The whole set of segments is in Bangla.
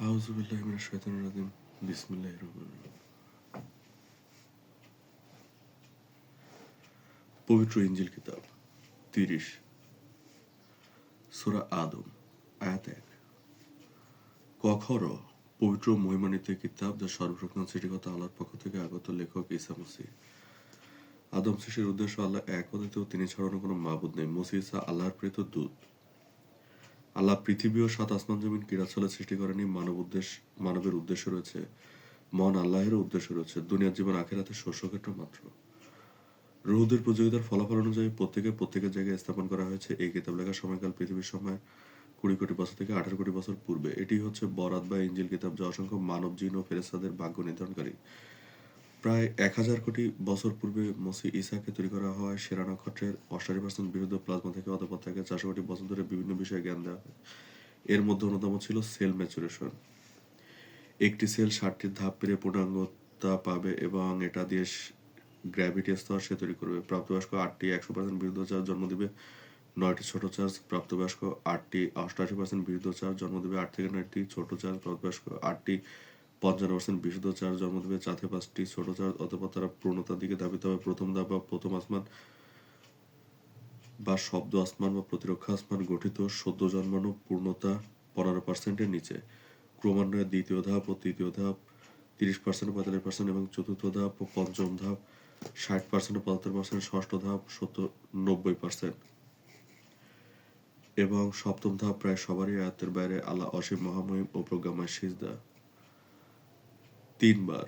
আউযু বিল্লাহি মিনাশ শাইতানির রাজিম। বিসমিল্লাহির রহমানির রহিম। পবিত্র ইনজিল কিতাব 30 সূরা আদম আয়াত 1। ক-খ-র পবিত্র মহিমান্বিত কিতাব যা সর্বশক্তিমান সৃষ্টিকর্তা আল্লাহর পক্ষ থেকে আগত লেখক ঈসা মসীহ। আদম সৃষ্টির উদ্দেশ্য আল্লাহ এক ও দ্বিতীয়, তিনি ছাড়া অন্য কোনো মাবুদ নেই। মসীহ ঈসা আল্লাহর প্রেরিত দূত। আল্লাহ পৃথিবী ও 7 আসমান জমিন ক্রীড়াচ্ছলে সৃষ্টি করেনি। মানবের উদ্দেশ্য রয়েছে, মহান আল্লাহেরও উদ্দেশ্য রয়েছে। দুনিয়ার জীবন আখিরাতের শস্যক্ষেত্র মাত্র। রুহুদের প্রতিযোগিতার ফলাফল অনুযায়ী প্রত্যেকের জায়গায় স্থাপন করা হয়েছে। এই কিতাব লেখার সময়কাল পৃথিবীর সময় 20 কোটি বছর থেকে 18 কোটি বছর পূর্বে। এটি হচ্ছে বরাত বা ইনজিল কিতাব, যা অসংখ্য মানব, জিন ও ফেরেশতাদের ভাগ্য নির্ধারণকারী। প্রায় 1000 কোটি বছর পূর্বে মসিহ ঈসাকে তৈরি করা হয় সেরা নক্ষত্রের 88% বিশুদ্ধ প্লাজমা থেকে। অতঃপর তাকে 400 কোটি বছর ধরে বিভিন্ন বিষয়ে জ্ঞান দেওয়া হয়। এর মধ্যে অন্যতম ছিল সেল ম্যাচুরেশন। একটি সেল 60টি ধাপ পেরিয়ে পূর্ণাঙ্গতা পাবে এবং এটা দিয়ে গ্র্যাভিটি স্তর সে তৈরি করবে। প্রাপ্তবয়স্ক 8টি 100% বিশুদ্ধ চার্জ জন্ম দিবে, 9টি ছোট চার্জ। প্রাপ্তবয়স্ক 8টি 88% বিশুদ্ধ চার্জ জন্ম দেবে, 8 থেকে 9টি ছোট চার্জ। প্রাপ্তবয়স্ক 8টি 55% বিশুদ্ধ চার্জ জন্ম দেবে, 4 থেকে 5টি ছোট চার্জ। অতঃপর তারা পূর্ণতার দিকে ধাবিত হবে। প্রথম ধাপ বা প্রথম আসমান বা শব্দ আসমান বা প্রতিরক্ষা আসমান গঠিত সদ্য জন্মানো পূর্ণতা 15%-এর নিচে। ক্রমান্বয়ে দ্বিতীয় ধাপ ও তৃতীয় ধাপ 30% ও 45% এবং চতুর্থ ধাপ ও পঞ্চম ধাপ 60% ও 75%, ষষ্ঠ ধাপ 90% এবং সপ্তম ধাপ প্রায় সবারই আয়ত্তের বাইরে। আল্লাহ অসীম, মহামহিম ও প্রজ্ঞাময়। সিজদা 3 বার।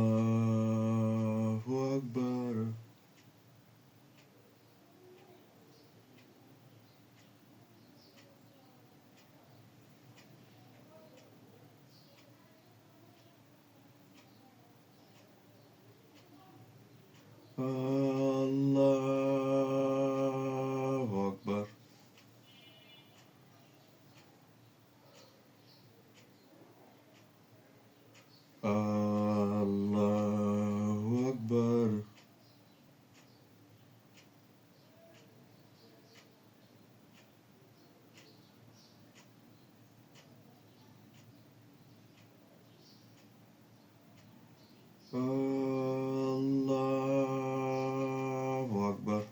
আল্লাহু আকবার। আল্লাহু আকবার। আল্লাহু আকবার। আল্লাহু আকবার।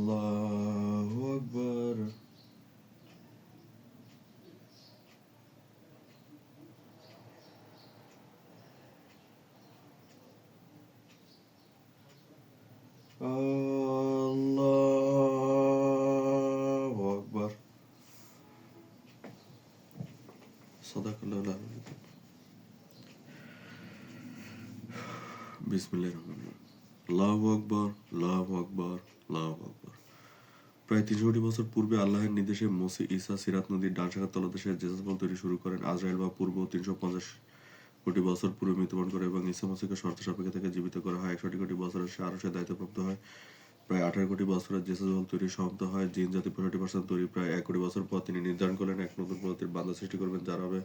আল্লাহু আকবার। আল্লাহু আকবার। সাদাকাল্লাহুল আযীম। বিসমিল্লাহির রহমানির রহিম। আল্লাহু আকবার, আল্লাহু আকবার, আল্লাহু আকবার। প্রায় 300 কোটি বছর পূর্বে আল্লাহর নির্দেশে মসিহ ঈসা সিরাত নদীর ডান শাখার তলদেশে জেরুজালেম তৈরি শুরু করেন। আজরাইল বা পূর্ব 350 কোটি বছর পূর্বে মৃত্যুবরণ করে এবং ঈসা মসিহকে শর্ত সাপেক্ষে তাকে জীবিত করা হয়। 61 কোটি বছরে সে আরশের দায়িত্বপ্রাপ্ত হয়। প্রায় 18 কোটি বছরে জেরুজালেম তৈরি সমাপ্ত হয়। জিন জাতি 65% তৈরি। প্রায় 1 কোটি বছর পর তিনি নির্ধারণ করলেন এক নতুন প্রজাতির বান্দা সৃষ্টি করবেন, যারা হবে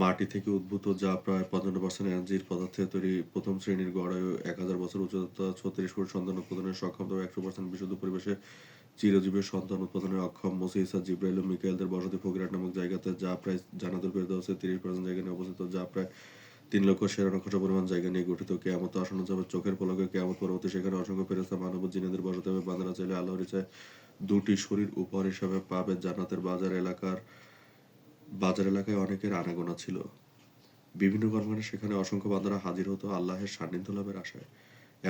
মাটি থেকে উদ্ভূত, যা প্রায় 55% এনার্জির পদার্থে তৈরি। প্রথম শ্রেণীর গড় আয়ু 1000 বছর, উচ্চতা 36 ফুট, সন্তান উৎপাদনের সক্ষম, তবে 100% বিশুদ্ধ পরিবেশে চিরজীবীর সন্তান উৎপাদনে অক্ষম। মসিহ ঈসা জিবরাইল ও মিকাইলদের বসতি ফকিরাট নামক জায়গাতে, যা প্রায় জান্নাতুল ফেরদাউসে 30% জায়গা নিয়ে অবস্থিত, যা প্রায় 3 লক্ষ সেরা নক্ষত্র পরিমাণ জায়গা নিয়ে গঠিত। কিয়ামত আসন্ন যাবে চোখের পলকে। কিয়ামত পরবর্তী সেখানে অসংখ্য ফেরেশতা, মানব ও জিনেদের বসতি হবে। বান্দারা চাইলে আল্লাহর ইচ্ছায় 2টি শরীর উপহার হিসাবে পাবে। জান্নাতের বাজার এলাকায় অনেকের আনাগোনা ছিল। বিভিন্ন কর্মকাণ্ডে সেখানে অসংখ্য বান্দারা হাজির হতো আল্লাহের সান্নিধ্য লাভের আশায়।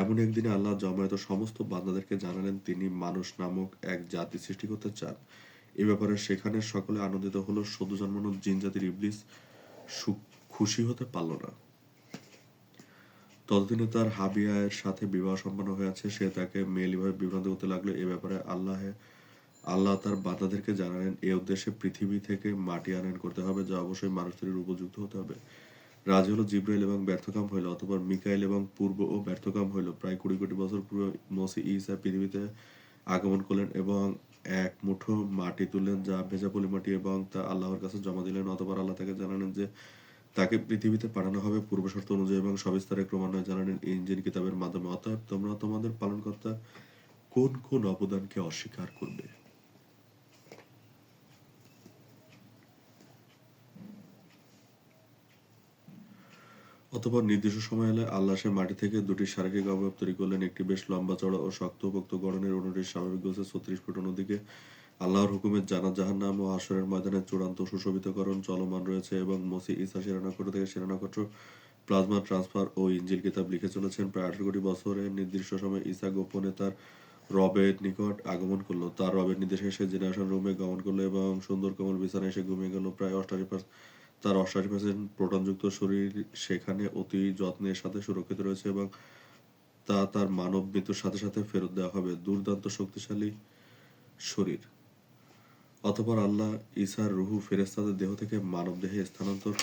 এমন একদিনে আল্লাহ জমায়েত সমস্ত বান্দাদেরকে জানালেন তিনি মানুষ নামক এক জাতি সৃষ্টি করতে চান। এ ব্যাপারে সেখানে সকলে আনন্দিত হলো। সদ্য জন্মানো জিন জাতির ইবলিস খুশি হতে পারল না। ততদিনে তার হাবিয়ার সাথে বিবাহ সম্পন্ন হয়েছে। সে তাকে মেয়েলিভাবে বিভ্রান্ত করতে লাগলো। এ ব্যাপারে আল্লাহ তার বান্দাদেরকে জানালেন, এ উদ্দেশ্যে পৃথিবী থেকে মাটি আনয়ন করতে হবে, যা অবশ্যই মানুষ তৈরির উপযুক্ত হতে হবে। রাজি হলো জিবরাইল এবং ব্যর্থকাম হইল। অতঃপর মিকাইল এবং পূর্ব ও ব্যর্থকাম হইল। প্রায় 20 কোটি বছর পূর্বে মসিহ ঈসা পৃথিবীতে আগমন করলেন এবং এক মুঠো মাটি তুললেন যা ভেজা পলি মাটি এবং তা আল্লাহর কাছে জমা দিলেন। অতঃপর আল্লাহ তাকে জানালেন যে তাকে পৃথিবীতে পাঠানো হবে পূর্ব শর্ত অনুযায়ী এবং সবিস্তারে ক্রমান্বয়ে জানালেন ইনজিল কিতাবের মাধ্যমে। অতএব তোমরা তোমাদের পালনকর্তা কোন কোন অবদানকে অস্বীকার করবে? অতঃপর নির্দিষ্ট সময় এলে আল্লাহ সে মাটি থেকে দুটি শারীরিক অবয়ব তৈরি করলেন, একটি বেশ লম্বা চড়া ও শক্তপোক্ত গড়নের, অন্যটি স্বাভাবিক গোছে 36 ফুট। অন্যদিকে আল্লাহর হুকুমের জান্নাত জাহান্নাম ও হাশরের ময়দানের চূড়ান্ত সুশোভিতকরণ চলমান রয়েছে এবং মসিহ ঈসা শিরা নক্ষত্র থেকে শিরা নক্ষত্র, প্লাজমা ট্রান্সফার ও ইনজিল কিতাব লিখে চলেছেন। প্রায় 18 কোটি বছরের নির্দিষ্ট সময় ঈসা গোপনে তার রবের নিকট আগমন করলো। তার রবের নির্দেশে সে জেনারেশন রুমে গমন করলো এবং সুন্দর কোমল বিছানায় এসে ঘুমিয়ে গেল। প্রায় 88% তার 88% প্রোটনযুক্ত শরীর সেখানে অতি যত্নের সাথে সুরক্ষিত রয়েছে এবং তা তার মানব মৃত্যুর সাথে সাথে ফেরত দেওয়া হবে। দুর্দান্ত শক্তিশালী শরীর। অতঃপর আল্লাহ ঈসার রুহু ফেরেশতাদের দেহ থেকে মানব দেহে স্থানান্তর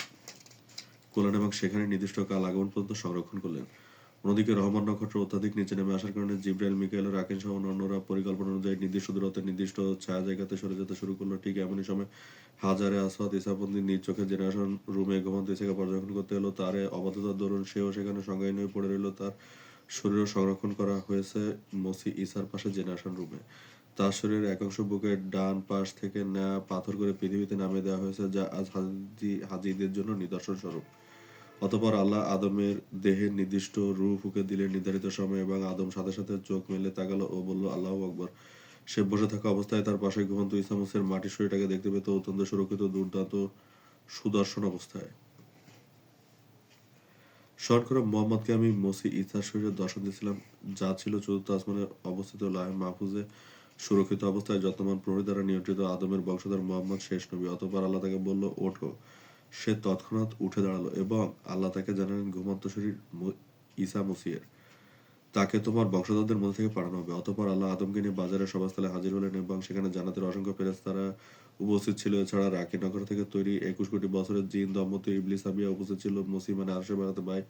করলেন এবং সেখানে নির্দিষ্ট কাল আগমন পর্যন্ত সংরক্ষণ করলেন। অন্যদিকে রহমান নক্ষত্র অত্যাধিক নিচে নেমে আসার কারণে জিব্রাইল, মিকাইল ও রাকিন সহ অন্যরা পরিকল্পনা অনুযায়ী নির্দিষ্ট দূরত্বে নির্দিষ্ট ছায়া জায়গাতে সরে যেতে শুরু করলো। ঠিক এমনই সময় হাজারে আসওয়াদ ঈসাবন্দি নিজ চোখে জেনারেশন রুমে ঘুমন্ত ঈসাকে পর্যবেক্ষণ করতে এলো। তার অবাধ্যতার দরুন সেও সেখানে সংজ্ঞাহীন হয়ে পড়ে রইল। তার শরীরও সংরক্ষণ করা হয়েছে মসিহ ঈসার পাশে জেনারেশন রুমে। তার শরীরের একাংশ বুকের ডান পাশ থেকে নেয়া পাথর করে পৃথিবীতে নামিয়ে দেওয়া হয়েছে, যা আজ হাজিদের জন্য নিদর্শন স্বরূপ। অতঃপর আল্লাহ আদমের দেহে নির্দিষ্ট রূহ ফুঁকে দিলেন নির্ধারিত সময় এবং আদম সাথে সাথে চোখ মেলে তাকালো ও বলল, আল্লাহু আকবার। সে বসে থাকা অবস্থায় তার পাশে ঘুমন্ত ঈসা মসিহের মাটির শরীরটাকে দেখতে পেত, অত্যন্ত সুরক্ষিত, দুর্দান্ত, সুদর্শন অবস্থায়। স্মরণ করো, মুহাম্মদকে আমি মসিহ ঈসার শরীরের দর্শন দিয়েছিলাম, যা ছিল চতুর্থ আসমানে অবস্থিত লাহে মাহফুজে সুরক্ষিত অবস্থায় যত্নবান প্রহরী দ্বারা নিয়ন্ত্রিত। আদমের বংশধর মুহাম্মদ শেষ নবী। অতঃপর আল্লাহ তাকে বলল, ওঠো। সে তৎক্ষণাৎ উঠে দাঁড়ালো এবং আল্লাহ তাকে জানালেন ঘুমন্ত শরীর ঈসা মসিহের, তাকে তোমার বংশধরদের মধ্যে থেকে পাঠানো হবে। অতঃপর আল্লাহ আদমকে নিয়ে বাজারের সভাস্থলে হাজির হলেন এবং সেখানে জান্নাতের অসংখ্য ফেরেশতারা উপস্থিত ছিল। এছাড়া রাকি নগর থেকে তৈরি 21 কোটি বছরের জিন দম্পতি ইবলিস আবিয়া উপস্থিত ছিল। মসিহ মানে আরশে বেড়াতে ভাই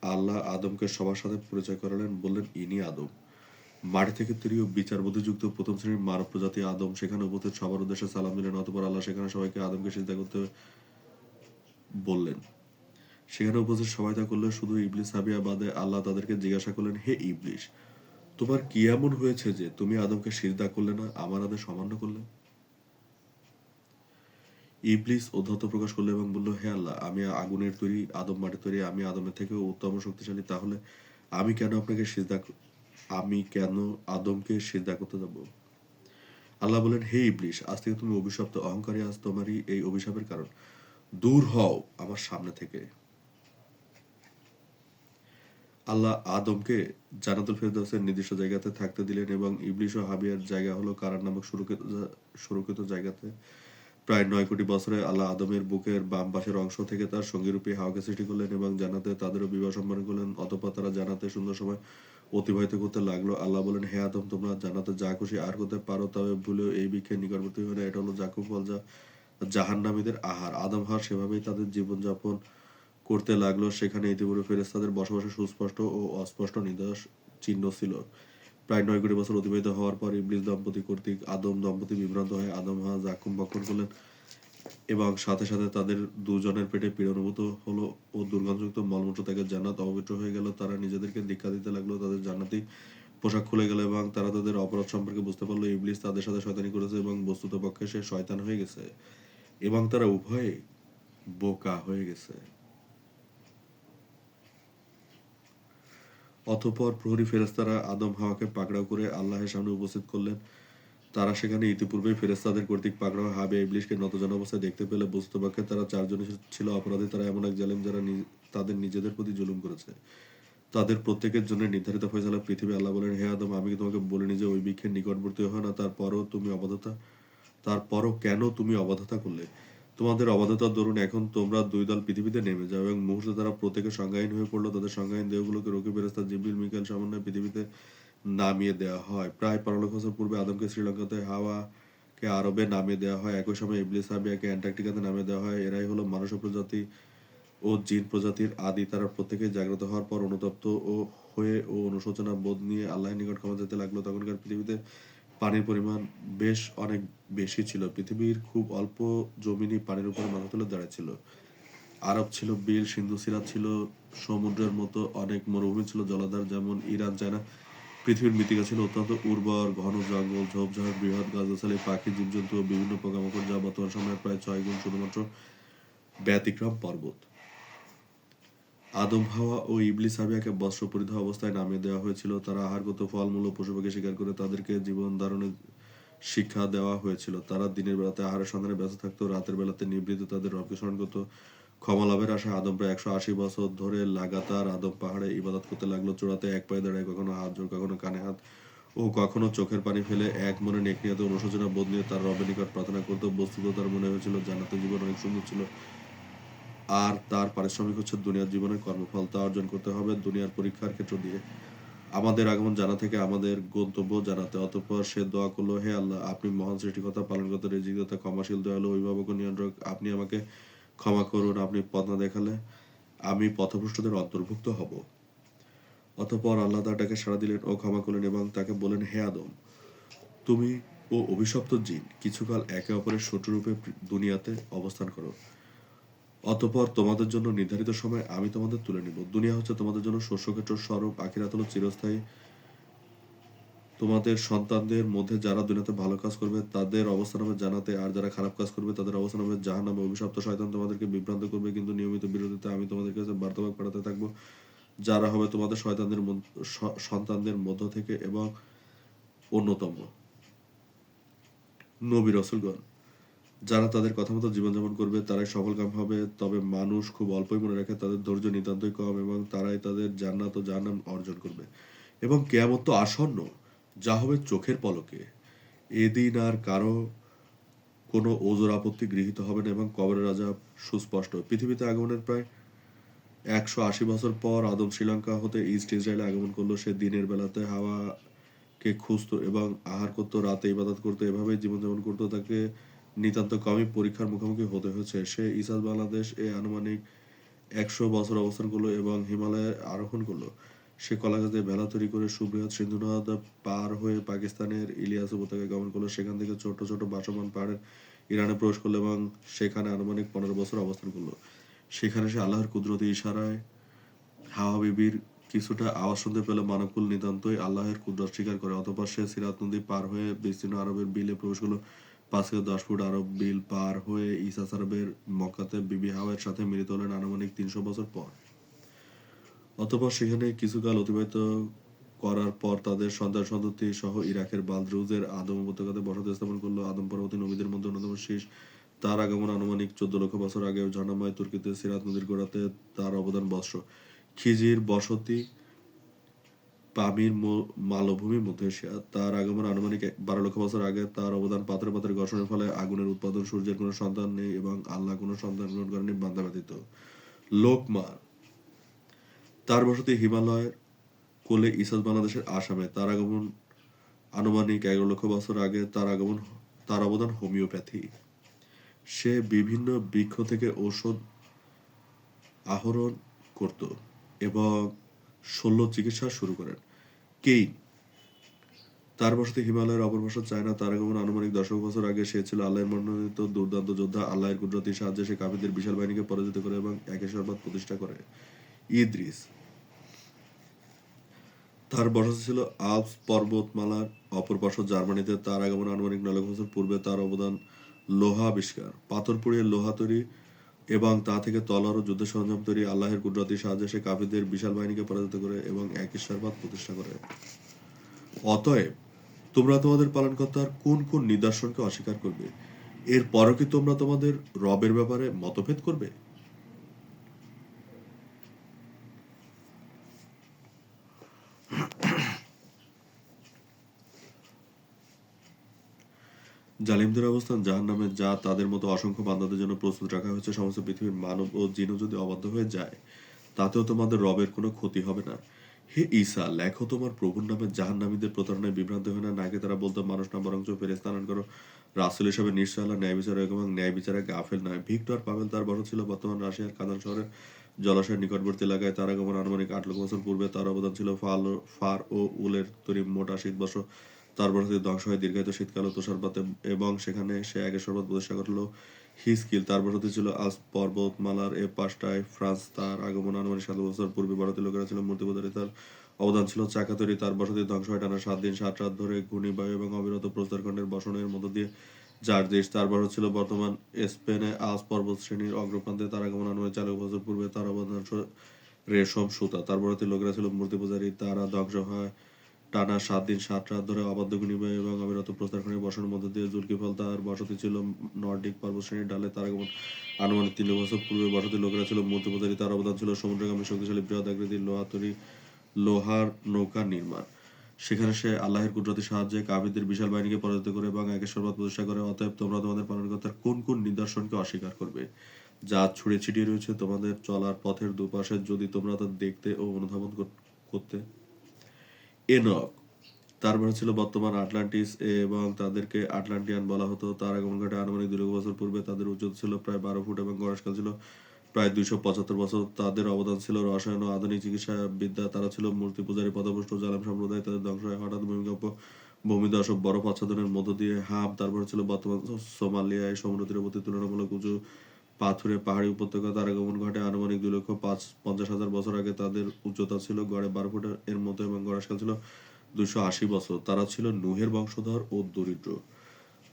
আল্লাহ আদমকে সবার সাথে পরিচয় করালেন, বললেন, ইনি আদম, মাটি থেকে তৈরি ও বিচার বুদ্ধিযুক্ত প্রথম শ্রেণীর মানব প্রজাতি আদম। সেখানে উপস্থিত সবার উদ্দেশ্যে সালাম দিলেন। অতঃপর আল্লাহ সেখানে সবাইকে আদমকে সিজদা করতে বললেন। সেখানে উপস্থিত সবাই তা করলে শুধু ইবলিস হাবিয়া বাদে। আল্লাহ তাদেরকে জিজ্ঞাসা করলেন, হে ইবলিস, তোমার কি এমন হয়েছে যে তুমি আদমকে সিজদা করলে না, আমার আদেশ অমান্য করলে? ইবলিস ঔদ্ধত্য প্রকাশ করলো এবং বলল, হে আল্লাহ, আমি আগুনের তৈরি, আদম মাটির তৈরি, আমি আদমের থেকেও উত্তম ও শক্তিশালী। তাহলে আমি কেন আপনাকে সিজদা আমি কেন আদমকে সিজদা করতে যাব? আল্লাহ বলেন, হে ইবলিস, আজ থেকে তুমি অভিশপ্ত, অহংকারী, আজ তোমারই এই অভিশাপের কারণ। দূর হও আমার সামনে থেকে। আল্লাহ আদমকে জান্নাতুল ফেরদাউসের নির্দিষ্ট জায়গাতে থাকতে দিলেন এবং ইবলিস ও হাবিয়ার জায়গা হলো কারার নামক সুরক্ষিত জায়গাতে। প্রায় 9 কোটি বছরে আল্লাহ আদমের বুকের বাম পাশের অংশ থেকে তার সঙ্গীরূপী হাওয়াকে সৃষ্টি করলেন এবং জান্নাতে তাদেরও বিবাহ সম্পন্ন করলেন। অতঃপর তারা জান্নাতে সুন্দর সময় অতিবাহিত করতে লাগলো। আল্লাহ বলেন, হে আদম, তোমরা জান্নাতে যা খুশি আর করতে পারো, তবে ভুলেও এই বৃক্ষের নিকটবর্তী হয়ে না। এটা হলো জাকুম ফল, যা জাহান্নামীদের আহার। আদম হার সেভাবেই তাদের জীবনযাপন করতে লাগলো। সেখানে ইতিপূর্বে ফেরেশতাদের বসবাসের সুস্পষ্ট ও অস্পষ্ট নিদর্শ চিহ্ন ছিল। প্রায় 9 কোটি বছর অতিবাহিত হওয়ার পর ইবলিস দম্পতি কর্তৃক আদম দম্পতি বিভ্রান্ত হয়ে আদম হাওয়া জাকুম ভক্ষণ করলেন এবং সাথে সাথে তাদের দুজনের পেটে পীড়া অনুভূত হলো ও দুর্গন্ধযুক্ত মলমূত্র থেকে জান্নাত অপবিত্র হয়ে গেল। তারা নিজেদেরকে দীক্ষা দিতে লাগলো, তাদের জান্নাতি পোশাক খুলে গেল এবং তারা তাদের অপরাধ সম্পর্কে বুঝতে পারলো। ইবলিস তাদের সাথে শয়তানি করেছে এবং বস্তুতপক্ষে সে শয়তান হয়ে গেছে এবং তারা উভয়ে বোকা হয়ে গেছে। অতঃপর প্রহরী ফেরেশতারা আদম হাওয়াকে পাকড়াও করে আল্লাহের সামনে উপস্থিত করলেন। তারা সেখানে ইতিপূর্বেই ফেরেশতাদের কর্তৃক পাকড়াও হাবিয়া ইবলিসকে নতজানু অবস্থায় দেখতে পেলে বস্তুতপক্ষে তারা চারজনই ছিল অপরাধী। তারা এমন এক জালেম যারা তাদের নিজেদের প্রতি জুলুম করেছে। তাদের প্রত্যেকের জন্য নির্ধারিত ফয়সালা পৃথিবী। আল্লাহ বলেন, হে আদম, আমি কি তোমাকে বলিনি যে ওই বৃক্ষের নিকটবর্তী হয় না? তারপরও কেন তুমি অবাধ্যতা করলে? তোমাদের অবাধ্যতার দরুন এখন তোমরা দুই দল পৃথিবীতে নেমে যাও। এবং মুহূর্তে তারা প্রত্যেকে সংজ্ঞাহীন হয়ে পড়লো। তাদের সংজ্ঞাহীন দেহগুলোকে রকি ফেরেশতা জিবরিল মিকাইল সমন্বয়ে পৃথিবীতে নামিয়ে দেওয়া হয়। প্রায় 15 লক্ষ বছর পূর্বে আদমকে শ্রীলঙ্কাতে, হাওয়াকে আরবে নামিয়ে দেওয়া হয়। একই সময় ইবলিস হাবিয়াকে অ্যান্টার্কটিকাতে নামিয়ে দেওয়া হয়। এরাই হলো মানুষ প্রজাতি ও জিন প্রজাতির আদি। তারা প্রত্যেকেই জাগ্রত হওয়ার পর অনুতপ্ত হয়ে ও অনুশোচনা বোধ নিয়ে আল্লাহর নিকট ক্ষমা যেতে লাগলো। তখনকার পৃথিবীতে পানির পরিমাণ বেশ অনেক বেশি ছিল। পৃথিবীর খুব অল্প জমিনই পানির উপরে মাথা তুলে দাঁড়াচ্ছিল। আরব ছিল বিল, সিন্ধু সিরাত ছিল সমুদ্রের মতো, অনেক মরুভূমি ছিল জলাধার যেমন ইরান, চায়না। পৃথিবীর মৃত্তিকা ছিল অত্যন্ত উর্বর, ঘন জঙ্গল, ঝোপঝাড়, বৃহৎ গাছগাছালি, পাখি, জীবজন্তু ও বিভিন্ন পোকামাকড়, যা বর্তমান সময়ের প্রায় 6 গুণ। শুধুমাত্র ব্যতিক্রম পর্বত। আদম, হাওয়া ও ইবলিস হাবিয়াকে বস্ত্র পরিধ অবস্থায় নামিয়ে দেওয়া হয়েছিল। তারা আহার করত ফলমূল ও পশুপাখি শিকার করে তাদেরকে জীবন ধারণের শিক্ষা দেওয়া হয়েছিল। তারা দিনের বেলাতে আহারের সন্ধানে ব্যস্ত থাকতো, রাতের বেলাতে নিভৃত তাদের রবকে স্মরণ করত। ক্ষমা লাভের আশায় আদম প্রায় 180 বছর ধরে লাগাতার আদম পাহাড়ে ইবাদত করতে লাগলো। চূড়াতে এক পায়ে দাঁড়ায়, কখনো হাত জোড়, কখনো কানে হাত ও কখনো চোখের পানি ফেলে এক মনে নেক নিয়তে অনুশোচনা বোধ নিয়ে তার রবের নিকট প্রার্থনা করত। বস্তুত তার মনে হয়েছিল জান্নাতের জীবন অনেক সুন্দর ছিল, আর তার পারিশ্রমিক হচ্ছে দুনিয়ার জীবনের কর্মফল। তা অর্জন করতে হবে দুনিয়ার পরীক্ষার ক্ষেত্র দিয়ে। আমাদের আগমন জানা থেকে আমাদের গন্তব্য জানাতে। অতঃপর সে দোয়া করল, হে আল্লাহ, আপনি মহান সৃষ্টিকর্তা, পালনকর্তা, রিজিকদাতা, ক্ষমাশীল, দয়ালু, অভিভাবক ও নিয়ন্ত্রক। আপনি আমাকে ক্ষমা করুন। আপনি পথ না দেখালে আমি পথভ্রষ্টদের অন্তর্ভুক্ত হব। অতঃপর আল্লাহ তার ডাকে সাড়া দিলেন ও ক্ষমা করলেন এবং তাকে বলেন, হে আদম, তুমি ও অভিশপ্ত জিন কিছুকাল একে অপরের শত্রুরূপে দুনিয়াতে অবস্থান করো। অতঃপর তোমাদের জন্য নির্ধারিত সময় আমি তোমাদের তুলে নিব। দুনিয়া হচ্ছে তোমাদের জন্য শস্যক্ষেত্র স্বরূপ, আখিরাত হলো চিরস্থায়ী। তোমাদের সন্তানদের মধ্যে যারা দুনিয়াতে ভালো কাজ করবে তাদের অবস্থান হবে জান্নাতে, আর যারা খারাপ কাজ করবে তাদের অবস্থান হবে জাহান্নামে। অভিশপ্ত শয়তান তোমাদেরকে বিভ্রান্ত করবে, কিন্তু নিয়মিত বিরোধিতা আমি তোমাদের কাছে বার্তাবাহক পাঠাতে থাকবো, যারা হবে তোমাদের সন্তানদের মধ্য থেকে এবং অন্যতম নবী রাসূলগণ। যারা তাদের কথা মতো জীবনযাপন করবে তারাই সফলকাম হবে। তবে মানুষ খুব অল্পই মনে রাখে, তাদের ধৈর্য নিতান্তই কম, এবং তারাই তাদের জান্নাত ও জাহান্নাম অর্জন করবে। এবং কিয়ামত তো আসন্ন, যা হবে চোখের পলকে। এদিন আর কারো কোনো ওজর আপত্তি গৃহীত হবে না এবং কবরের আযাব সুস্পষ্ট। পৃথিবীতে আগমনের প্রায় 180 বছর পর আদম শ্রীলঙ্কা হতে ইস্ট ইসরায়েলে আগমন করলো। সে দিনের বেলাতে হাওয়াকে খুঁজত এবং আহার করত, রাতে ইবাদত করত, এভাবেই জীবনযাপন করত। তাকে নিতান্ত কমই পরীক্ষার মুখোমুখি হতে হয়েছে। সে ইসাজ বাংলাদেশ এ আনুমানিক 100 বছর অবস্থান করলো এবং হিমালয়ে আরোহণ করলো। সে কলাগাছে ভেলা তৈরি করে সুবৃহৎ সিন্ধু নদ পার হয়ে পাকিস্তানের ইলিয়াস উপত্যকায় গমন করলো। সেখান থেকে ছোট ছোট ভাসমান পাহাড়ের ইরানে প্রবেশ করলো এবং সেখানে আনুমানিক 15 বছর অবস্থান করলো। সেখানে সে আল্লাহর কুদরতি ইশারায় হাওয়া বিবির কিছুটা আওয়াজ শুনতে পেল। মানবকুল নিতান্তই আল্লাহের কুদরত স্বীকার করে। অতঃপর সে সিরাত নদী পার হয়ে বিস্তীর্ণ আরবের বিলে প্রবেশ করলো। 5 থেকে 10 ফুট আরব বিল পার হয়ে ইসাস আরবের মক্কাতে বিবি হাওয়ার সাথে মিলিত হলেন আনুমানিক 300 বছর পর। অতঃপর সেখানে কিছুকাল অতিবাহিত করার পর তাদের সন্তান সন্ততি সহ ইরাকের বালদ্রুজের আদম উপত্যকাতে বসতি স্থাপন করলো। আদম পরবর্তী নবীদের মধ্যে অন্যতম শীষ। তার আগমন আনুমানিক 14 লক্ষ বছর আগে। ঝর্ণাময় তুর্কিতে সিরাত নদীর গোড়াতে তার অবদান বৎস। খিজির বসতি পামির মালভূমি মধ্য এশিয়া। তার আগমন আনুমানিক 12 লক্ষ বছর আগে। তার অবদান পাথরে পাথরে ঘর্ষণের ফলে আগুনের উৎপাদন। সূর্যের কোনো সন্তান নেই এবং আল্লাহ কোনো সন্তান গ্রহণ করেননি বান্দা ব্যতীত। লোকমান, তার বসতি হিমালয়ের কোলে ইসাজ বাংলাদেশের আসামে। তার আগমন আনুমানিক 11 লক্ষ বছর আগে। তার অবদান হোমিওপ্যাথি। সে বিভিন্ন বৃক্ষ থেকে ঔষধ আহরণ করত এবং শল্য চিকিৎসা শুরু করেন। কেইন, তার বসতি হিমালয়ের অপর পার্শ্ব চায়না। তার আগমন আনুমানিক 10 বছর আগে। সে ছিল আল্লাহর মনোনীত দুর্দান্ত যোদ্ধা। আল্লাহর কুদরতির সাহায্যে সে কাফিরদের বিশাল বাহিনীকে পরাজিত করে এবং এক ঈশ্বরবাদ প্রতিষ্ঠা করে। ইদ্রিস, তার বসতি ছিল আল্পস পর্বতমালার অপর পার্শ্ব জার্মানিতে। তার আগমন আনুমানিক 9 লক্ষ বছর পূর্বে। তার অবদান লোহা আবিষ্কার, পাথর পুড়িয়ে লোহা তৈরি এবং তা থেকে তলোয়ার ও যুদ্ধ সরঞ্জাম তৈরি। আল্লাহর কুদরতির সাহায্যে সে কাফিরদের বিশাল বাহিনীকে পরাজিত করে এবং এক ঈশ্বরবাদ প্রতিষ্ঠা করে। অতএব তোমরা তোমাদের পালনকর্তার কোন কোন নিদর্শনকে অস্বীকার করবে? এর পরও কি তোমরা তোমাদের রবের ব্যাপারে মতভেদ করবে? জালিমদের অবস্থান জাহান্নামে, যা তাদের মতো অসংখ্য বান্দাদের জন্য প্রস্তুত রাখা হয়েছে। সমস্ত পৃথিবীর মানব ও জিনও যদি অবাধ্য হয়ে যায়, তাতেও তোমাদের রবের কোনো ক্ষতি হবে না। হে ঈসা, লেখো তোমার প্রভুর নামে জাহান্নামীদের প্রতারণায় বিভ্রান্ত হয় না। নাকি তারা বলতো মানুষ না বরঞ্চ ফেরেশতা আনয়ন করো। রাসূল হিসেবে নিশ্চয় আল্লাহ ন্যায় বিচারক এবং ন্যায় বিচারে গাফেল নয়। ভিক্টর পাভেল, তার বসতি ছিল বর্তমান রাশিয়ার কাজান শহরের জলাশয়ের নিকটবর্তী এলাকায়। তার আগমন আনুমানিক 8 লক্ষ বছর পূর্বে। তার অবদান ছিল ফার ও উলের তৈরি মোট 80 বছর। তার বসতি ধ্বংস হয় দীর্ঘায়িত শীতকাল ও তুষারপাতে, এবং সেখানে সে আগে পর্বত প্রতিষ্ঠা করল হিসকিল। তার বসতি ছিল আজ পর্বতমালার এ পাশটায়। ফ্রান্স তার আগমন আনুমানিক 7 বছর পূর্বে। ভারতীয় লোকেরা ছিল মূর্তি পূজারী। তার অবদান ছিল চাকা তৈরি। তার বসতি ধ্বংস হয় টানা 7 দিন 7 রাত ধরে ঘূর্ণিবায়ু এবং অবিরত প্রস্তরখণ্ডের বর্ষণের মধ্য দিয়ে। যার দেশ তার বছর ছিল বর্তমান স্পেনে আজ পর্বত শ্রেণীর অগ্রপ্রান্তে। তার আগমন আনুমানিক 4 বছর পূর্বে। তার অবদান রেশম সুতা। তার ভারতীয় লোকেরা ছিল মূর্তি পূজারী। তারা ধ্বংস হয় টানা 7 দিন 7 রাত ধরে অবাধ্য ঘূর্ণিবায়ু এবং অবিরত প্রস্তরখণ্ডের বর্ষণের মধ্য দিয়ে। জুলকিফল তার বসতি ছিল নর্ডিক পর্বতশ্রেণীর ডালে। তার আগমন আনুমানিক 3 বছর পূর্বে। বসতির লোকেরা ছিল মূর্তি পূজারী। তার অবদান ছিল সমুদ্রগামী শক্তিশালী বৃহৎ আকৃতির লোহার নৌকা নির্মাণ। সেখানে সে আল্লাহের কুদরতি সাহায্যে কাফিরদের বিশাল বাহিনীকে পরাজিত করে এবং একেশ্বরবাদ প্রতিষ্ঠা করে। অতএব তোমরা তোমাদের পালনকর্তার কোন কোন নিদর্শনকে অস্বীকার করবে, যা ছড়িয়ে ছিটিয়ে রয়েছে তোমাদের চলার পথের দুপাশে, যদি তোমরা তা দেখতে ও অনুধাবন করতে? এনক তার বাড়ি ছিল বর্তমান আটলান্টিস এবং তাদেরকে আটলান্টিয়ান বলা হতো। তার আগমন ঘটে আনুমানিক 2 লক্ষ বছর পূর্বে। তাদের উচ্চতা ছিল প্রায় 12 ফুট এবং গড়াসকাল ছিল প্রায় 275 বছর। তাদের অবদান ছিল রসায়ন ও আধুনিক চিকিৎসা বিদ্যা। তারা ছিল মূর্তি পূজারী পথভ্রষ্ট জালেম সম্প্রদায়। তাদের ধ্বংস হয় হঠাৎ ভূমিকম্প, ভূমিধস ও বরফ আচ্ছাদনের মধ্য দিয়ে। হাম তারপর ছিল বর্তমান সোমালিয়ায় সমুদ্র তীরবর্তী তুলনামূলক উঁচু পাথুরে পাহাড়ি উপত্যকা। তার আগমন ঘটে আনুমানিক 2,50,000 বছর আগে। তাদের উচ্চতা ছিল গড়ে 12 ফুট এর মতো এবং গড়াসকাল ছিল 280 বছর। তারা ছিল নুহের বংশধর ও দরিদ্র।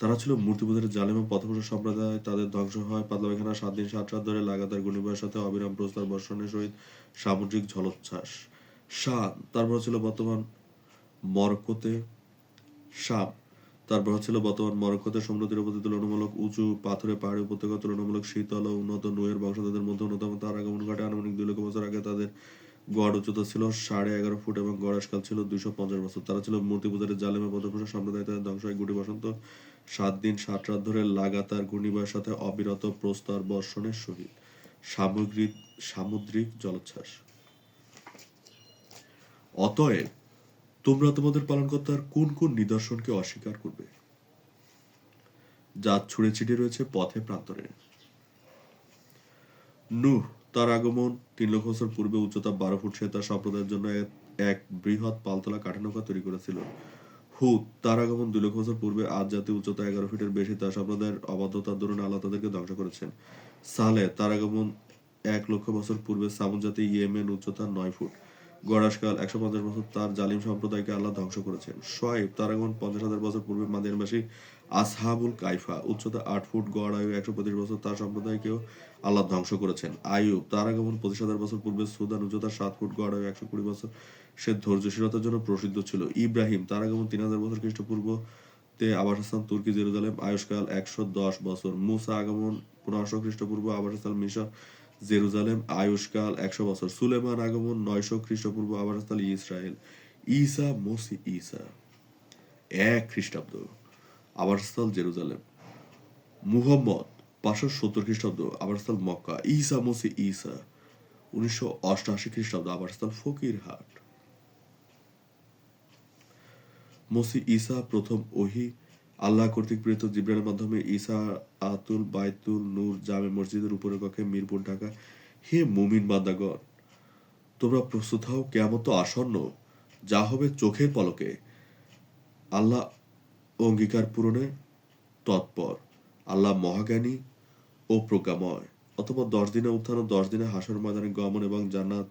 তারা ছিল মূর্তি পূজারী জালেম ও পথভ্রষ্ট সম্প্রদায়। তাদের ধ্বংস হয় পাতলা পায়খানা 7 দিন 7 রাত ধরে লাগাতার ঘূর্ণিবায়ুর সাথে অবিরাম প্রস্তর বর্ষণের সহিত সামুদ্রিক জলোচ্ছ্বাস। শাম তারপর ছিল বর্তমান মরক্কোতে শাম তারপর ছিল বর্তমান মরক্কোতে সমুদ্র তীরবর্তী তুলনামূলক উঁচু পাথুরে পাহাড়ি উপত্যকা, তুলনামূলক শীতল ও উন্নত নুয়ের বংশধরদের মধ্যে অন্যতম। তার আগমন ঘটে আনুমানিক 2 লক্ষ বছর আগে। তাদের গড় উচ্চতা ছিল 11.5 ফুট এবং গড়াসকাল ছিল 250 বছর। তারা ছিল মূর্তি পূজারী জালেমের পথভ্রষ্ট সম্প্রদায়। তাদের ধ্বংস হয় গুটি বসন্ত 7 দিন 7 রাত ধরে লাগাতার ঘূর্ণিবায়ুর সাথে অবিরত প্রস্তর বর্ষণের সহিত সামুদ্রিক জলোচ্ছ্বাস। অতএব তোমরা তোমাদের পালনকর্তার কোন কোন নিদর্শনকে অস্বীকার করবে, যা ছুঁড়ে ছিটিয়ে রয়েছে পথে প্রান্তরে? নূহ তার আগমন 3 লক্ষ বছর পূর্বে। উচ্চতা 12 ফুট। সে তার সম্প্রদায়ের জন্য এক বৃহৎ পালতোলা কাঠের তৈরি করেছিল। হুদ তার আগমন 2 লক্ষ বছর পূর্বে। আজ জাতীয় উচ্চতা 11 ফিটের বেশি। তার সম্প্রদায়ের অবাধ্যতার দরুন আল্লাহ তাদেরকে ধ্বংস করেছেন। সালেহ তার আগমন 1 লক্ষ বছর পূর্বে। সামুদ জাতি ইয়েমেন উচ্চতা 9 ফুট, গড়াসকাল 150 বছর। তার জালিম সম্প্রদায়কে আল্লাহ ধ্বংস করেছেন। শোয়াইব তার আগমন 50,000 বছর পূর্বে। মাদিয়ানবাসী আসহাবুল কাইফা উচ্চতা 8 ফুট, গড় আয়ু 125 বছর। তার সম্প্রদায়কেও আল্লাহ ধ্বংস করেছেন। আইয়ুব তার আগমন 25,000 বছর পূর্বে। সুদান উচ্চতা 7 ফুট, গড় আয়ু 120 বছর। সে ধৈর্যশীলতার জন্য প্রসিদ্ধ ছিল। ইব্রাহিম তার আগমন 3000 বছর খ্রিস্টপূর্বতে। আবাসস্থান তুর্কি জেরুজালেম। আয়ুষ্কাল 110 বছর। মুসা আগমন 1500 খ্রিস্টপূর্ব। আবাসস্থল মিশর জেরুজালেম। আয়ুষ্কাল 100 বছর। সুলেমান আগমন 900 খ্রিস্টপূর্ব। আবাসস্থল ইসরায়েল। ঈসা মসি ঈসা 1 খ্রিস্টাব্দ। আবাসস্থল জেরুজালেম। মুহাম্মদ 570 খ্রিস্টাব্দ। আবাসস্থল মক্কা। ঈসা মসি ঈসা 1988 খ্রিস্টাব্দ। আবাসস্থল ফকিরহাট। মসি ঈসা প্রথম ওহী আল্লাহ কর্তৃক প্রেরিত জিবরাইলের মাধ্যমে। ঈসা আতুল বাইতুল নূর জামে মসজিদের উপরের কক্ষে, মিরপুর, ঢাকা। হে মুমিন বান্দাগণ, তোমরা প্রস্তুত হও, কিয়ামত আসন্ন, যা হবে চোখের পলকে। আল্লাহ অঙ্গীকার পূরণে তৎপর। আল্লাহ মহাজ্ঞানী ও প্রজ্ঞাময়। অতঃপর 10 দিনে উত্থান ও 10 দিনে হাসর ময়দানে গমন এবং জান্নাত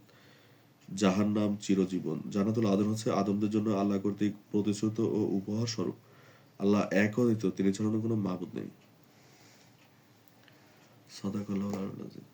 জাহান্নাম চিরজীবন। জান্নাতুল আদন হচ্ছে আদমদের জন্য আল্লাহ কর্তৃক প্রতিশ্রুত ও উপহার স্বরূপ। আল্লাহ এক অদ্বিতীয়, তিনি ছাড়া কোনো মাবুদ নেই। সাদাকাল্লাহুল আলিয়্যুল আযীম।